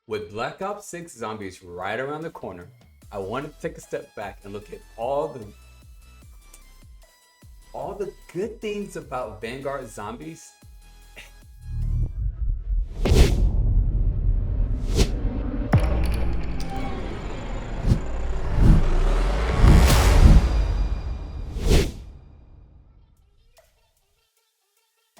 With Black Ops 6 Zombies right around the corner, I wanted to take a step back and look at all the good things about Vanguard Zombies.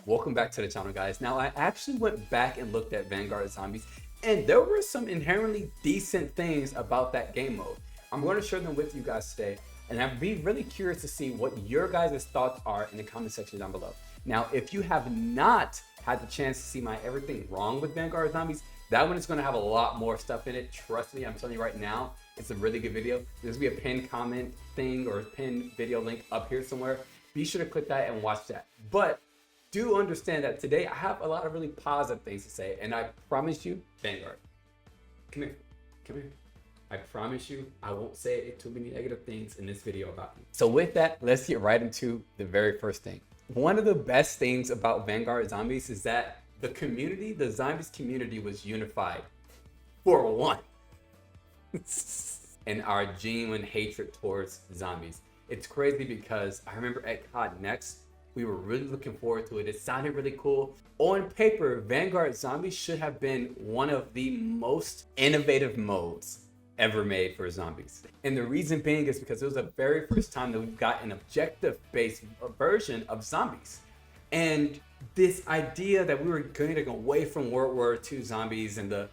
Welcome back to the channel, guys. Now, I actually went back and looked at Vanguard Zombies, and there were some inherently decent things about that game mode. I'm going to share them with you guys today, and I'd be really curious to see what your guys' thoughts are in the comment section down below. Now, if you have not had the chance to see my everything wrong with Vanguard Zombies, that one is going to have a lot more stuff in it. Trust me, I'm telling you right now, it's a really good video. There's going to be a pinned comment thing or a pinned video link up here somewhere. Be sure to click that and watch that. But do understand that today I have a lot of really positive things to say, and I promise you, Vanguard, come here. I promise you, I won't say too many negative things in this video about you. So with that, let's get right into the very first thing. One of the best things about Vanguard Zombies is that the community, the Zombies community, was unified for one. And our genuine hatred towards zombies. It's crazy because I remember at COD Next, we were really looking forward to it. It sounded really cool. On paper, Vanguard Zombies should have been one of the most innovative modes ever made for zombies. And the reason being is because it was the very first time that we've got an objective-based version of zombies. And this idea that we were going to go away from World War II zombies and the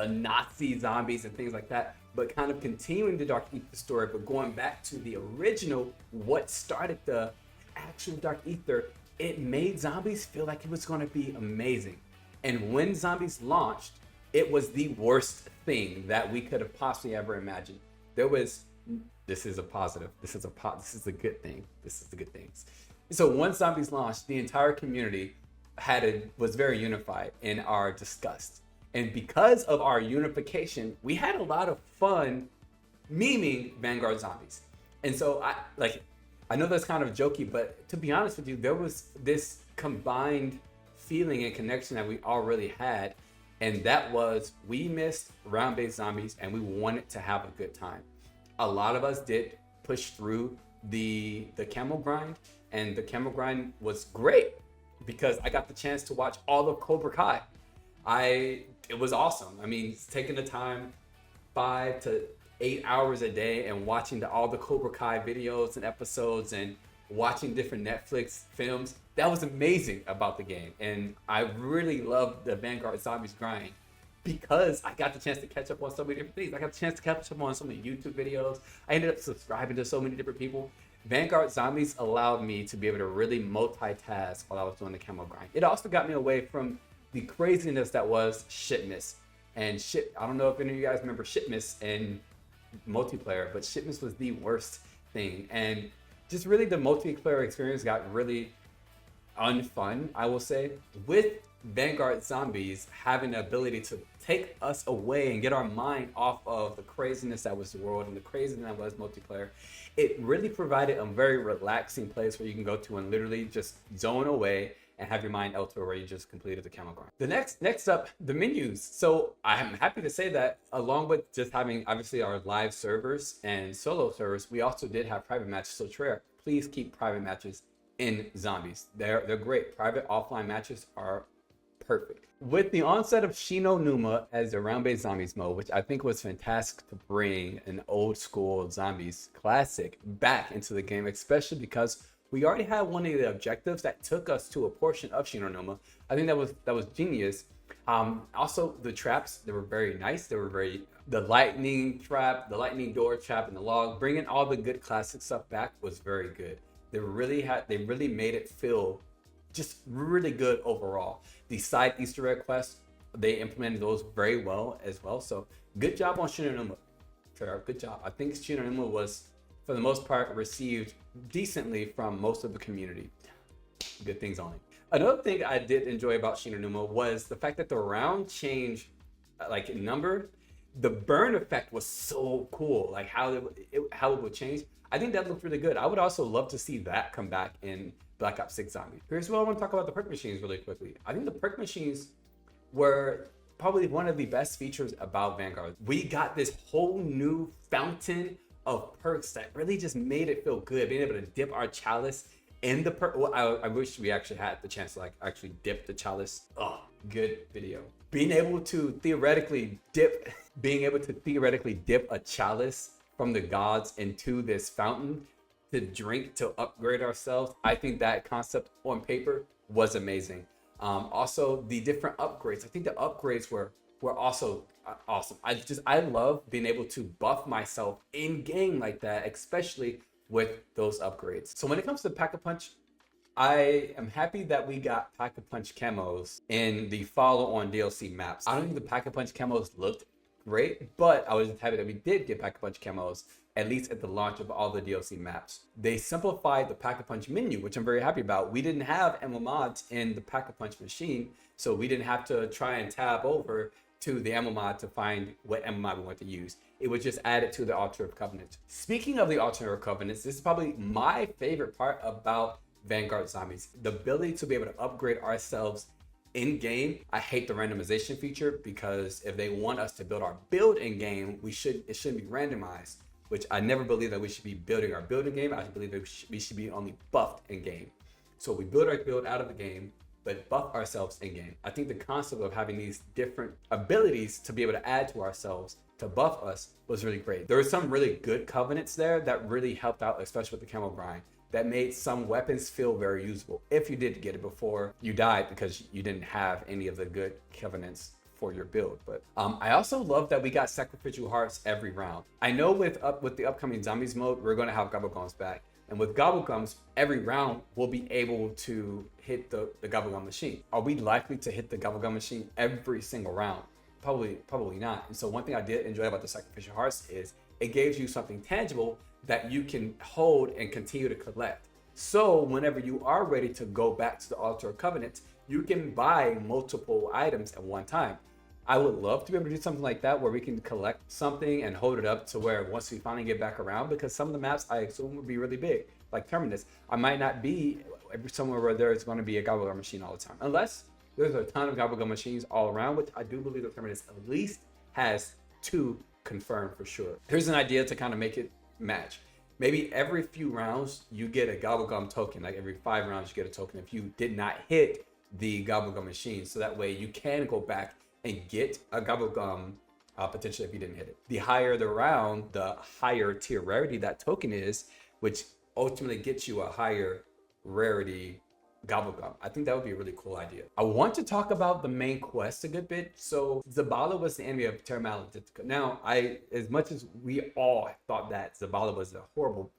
Nazi zombies and things like that, but kind of continuing the Dark Ether story, but going back to the original, what started the actual Dark Ether, it made zombies feel like it was going to be amazing. And when zombies launched, it was the worst thing that we could have possibly ever imagined. This is a positive, this is a good thing, this is the good things. So once zombies launched, the entire community was very unified in our disgust. And because of our unification, we had a lot of fun memeing Vanguard Zombies. And so I know that's kind of jokey, but to be honest with you, there was this combined feeling and connection that we all really had. And that was, we missed round-based zombies and we wanted to have a good time. A lot of us did push through the Camo grind, and the Camo grind was great because I got the chance to watch all of Cobra Kai. It was awesome. I mean, taking the time 5 to 8 hours a day and watching all the Cobra Kai videos and episodes and watching different Netflix films, that was amazing about the game. And I really loved the Vanguard Zombies grind because I got the chance to catch up on so many different things. I got the chance to catch up on so many YouTube videos. I ended up subscribing to so many different people. Vanguard Zombies allowed me to be able to really multitask while I was doing the Camo grind. It also got me away from the craziness that was Shipmas. And I don't know if any of you guys remember Shipmas in multiplayer, but Shipmas was the worst thing. And just really the multiplayer experience got really unfun, I will say. With Vanguard Zombies having the ability to take us away and get our mind off of the craziness that was the world and the craziness that was multiplayer, it really provided a very relaxing place where you can go to and literally just zone away and have your mind elsewhere where you just completed the Camo grind. The next up, the menus. So I'm happy to say that along with just having obviously our live servers and solo servers, we also did have private matches. So Treyarch, please keep private matches in Zombies. They're great. Private offline matches are perfect. With the onset of Numa as the round-based zombies mode, which I think was fantastic to bring an old school zombies classic back into the game, especially because we already had one of the objectives that took us to a portion of Numa. I think that was genius. Also, the traps, they were very nice. The lightning trap, the lightning door trap, and the log, bringing all the good classic stuff back was very good. They really made it feel just really good overall. The side Easter egg quests, they implemented those very well as well. So good job on Numa, Treyarch, good job. I think Numa was, for the most part, received decently from most of the community. Good things on it. Another thing I did enjoy about Numa was the fact that the round change, like number, the burn effect was so cool. Like how it would change. I think that looked really good. I would also love to see that come back in Black Ops 6 Zombies. Here's what I want to talk about the perk machines really quickly. I think the perk machines were probably one of the best features about Vanguard. We got this whole new fountain of perks that really just made it feel good. Being able to dip our chalice in the perk. Well, I wish we actually had the chance to like actually dip the chalice. Oh, good video. Being able to theoretically dip a chalice from the gods into this fountain to drink to upgrade ourselves. I think that concept on paper was amazing. Also the different upgrades. I think the upgrades were also awesome. I love being able to buff myself in game like that, especially with those upgrades. So when it comes to Pack-a-Punch, I am happy that we got Pack-a-Punch camos in the follow-on DLC maps. I don't think the Pack-a-Punch camos looked great, but I was just happy that we did get Pack-a-Punch camos, at least at the launch of all the DLC maps. They simplified the Pack-a-Punch menu, which I'm very happy about. We didn't have ammo mods in the Pack-a-Punch machine, so we didn't have to try and tab over to the ammo mod to find what ammo mod we want to use. It was just added to the Altar of Covenant. Speaking of the Altar of Covenants, this is probably my favorite part about Vanguard Zombies. The ability to be able to upgrade ourselves in game. I hate the randomization feature because if they want us to build our build in game, it shouldn't be randomized, which I never believe that we should be building our build in game. I believe that we should be only buffed in game. So we build our build out of the game, but buff ourselves in game. I think the concept of having these different abilities to be able to add to ourselves to buff us was really great. There were some really good covenants there that really helped out, especially with the camo grind, that made some weapons feel very usable if you did get it before you died because you didn't have any of the good covenants for your build. But I also love that we got sacrificial hearts every round. I know with the upcoming zombies mode, we're going to have Gobblegums back, and with Gobblegums, every round we'll be able to hit the Gobblegum machine. Are we likely to hit the Gobblegum machine every single round? Probably not. And so one thing I did enjoy about the sacrificial hearts is it gives you something tangible that you can hold and continue to collect. So whenever you are ready to go back to the Altar of Covenant, you can buy multiple items at one time. I would love to be able to do something like that where we can collect something and hold it up to where once we finally get back around, because some of the maps I assume would be really big, like Terminus. I might not be somewhere where there's going to be a Gobblegum machine all the time, unless there's a ton of Gobblegum machines all around, which I do believe that Terminus at least has 2 confirmed for sure. Here's an idea to kind of make it match. Maybe every few rounds you get a Gobblegum token, like every 5 rounds you get a token if you did not hit the Gobblegum machine, so that way you can go back and get a Gobblegum potentially if you didn't hit it. The higher the round, the higher tier rarity that token is, which ultimately gets you a higher rarity Gobblegum. I think that would be a really cool idea. I want to talk about the main quest a good bit. So Zabala was the enemy of Terra Maledictica. Now, as much as we all thought that Zabala was a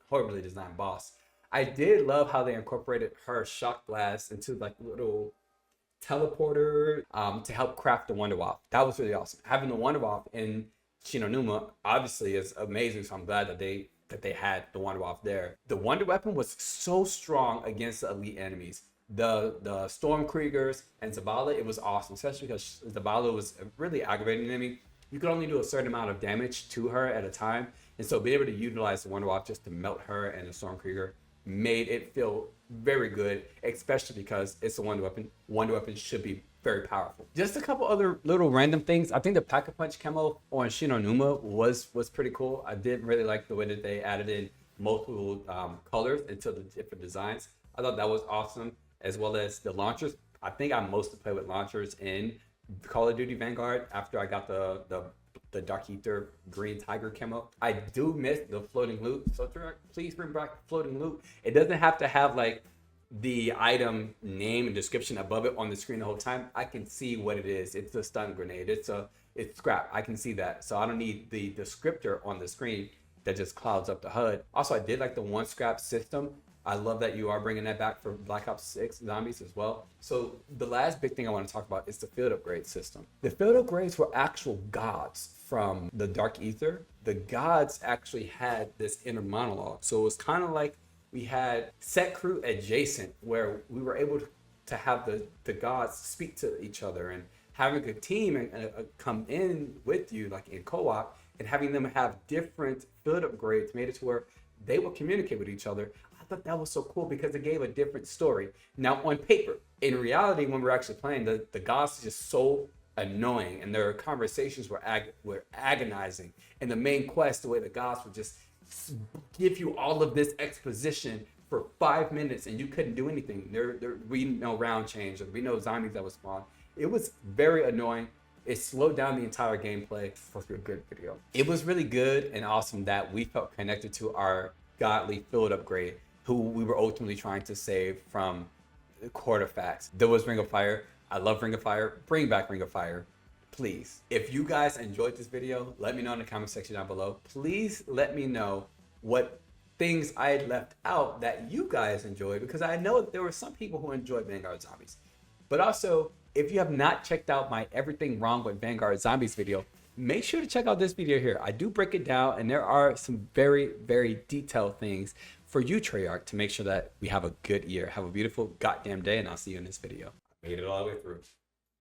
horribly designed boss, I did love how they incorporated her shock blast into like little teleporter to help craft the Wunderwaffe. That was really awesome. Having the Wunderwaffe in Numa obviously is amazing, so I'm glad that they had the Wunderwaffe there. The Wonder Weapon was so strong against the elite enemies. The Stormkriegers and Zabala, it was awesome, especially because Zabala was a really aggravating enemy. You could only do a certain amount of damage to her at a time, and so being able to utilize the Wunderwaffe just to melt her and the Stormkrieger made it feel very good, especially because it's a Wonder Weapon. Wonder Weapon should be very powerful. Just a couple other little random things. I think the Pack-a-Punch camo on Numa was pretty cool. I did really like the way that they added in multiple colors into the different designs. I thought that was awesome, as well as the launchers. I think I mostly play with launchers in Call of Duty Vanguard after I got the Dark Ether green tiger camo. I do miss the floating loot, so Treyarch, please bring back floating loot. It doesn't have to have like the item name and description above it on the screen the whole time. I can see what it is. It's a stun grenade. It's scrap. I can see that. So I don't need the descriptor on the screen that just clouds up the HUD. Also, I did like the 1 scrap system. I love that you are bringing that back for Black Ops 6 Zombies as well. So the last big thing I want to talk about is the field upgrade system. The field upgrades were actual gods from the Dark Ether. The gods actually had this inner monologue. So it was kind of like we had set crew adjacent, where we were able to have the gods speak to each other, and having a team and come in with you, like in co-op, and having them have different field upgrades made it to where they will communicate with each other. I thought that was so cool because it gave a different story. Now on paper, in reality, when we're actually playing, the gods just so annoying, and their conversations were agonizing. And the main quest, the way the gods would just give you all of this exposition for 5 minutes, and you couldn't do anything. There we no round change, and we know zombies that was spawned. It was very annoying. It slowed down the entire gameplay. It's supposed to be a good video. It was really good and awesome that we felt connected to our godly field upgrade, who we were ultimately trying to save from the Quarterfacts. There was Ring of Fire. I love Ring of Fire. Bring back Ring of Fire, please. If you guys enjoyed this video, let me know in the comment section down below. Please let me know what things I had left out that you guys enjoyed, because I know that there were some people who enjoyed Vanguard Zombies. But also, if you have not checked out my Everything Wrong with Vanguard Zombies video, make sure to check out this video here. I do break it down, and there are some very, very detailed things for you, Treyarch, to make sure that we have a good year. Have a beautiful goddamn day, and I'll see you in this video. I made it all the way through.